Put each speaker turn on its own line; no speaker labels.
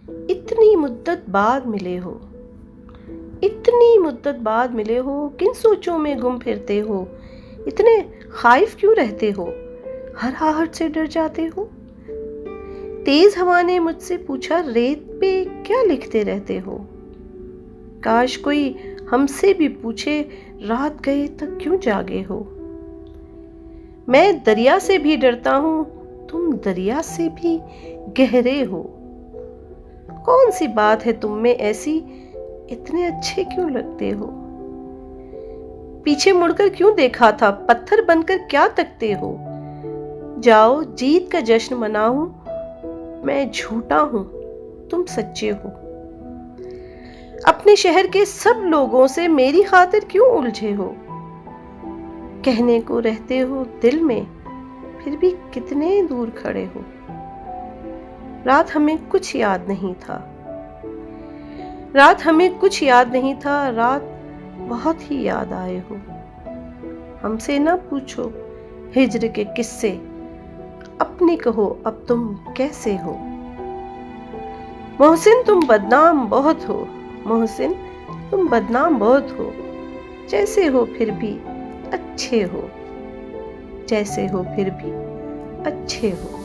इतनी मुद्दत बाद मिले हो, इतनी मुद्दत बाद मिले हो, किन सोचों में गुम फिरते हो, इतने खाइफ क्यों रहते हो, हर आहट से डर जाते हो। तेज हवा ने मुझसे पूछा, रेत पे क्या लिखते रहते हो। काश कोई हमसे भी पूछे, रात गए तक क्यों जागे हो। मैं दरिया से भी डरता हूं, तुम दरिया से भी गहरे हो। कौन सी बात है तुम में ऐसी, इतने अच्छे क्यों लगते हो। पीछे मुड़कर क्यों देखा था, पत्थर बनकर क्या तकते हो। जाओ जीत का जश्न मनाऊं, मैं झूठा हूं तुम सच्चे हो। अपने शहर के सब लोगों से मेरी खातिर क्यों उलझे हो। कहने को रहते हो दिल में, फिर भी कितने दूर खड़े हो। रात हमें कुछ याद नहीं था, रात हमें कुछ याद नहीं था, रात बहुत ही याद आए हो। हमसे ना पूछो हिज्र के किस्से, अपनी कहो अब तुम कैसे हो। मोहसिन तुम बदनाम बहुत हो, मोहसिन तुम बदनाम बहुत हो। जैसे हो फिर भी अच्छे हो, जैसे हो फिर भी अच्छे हो।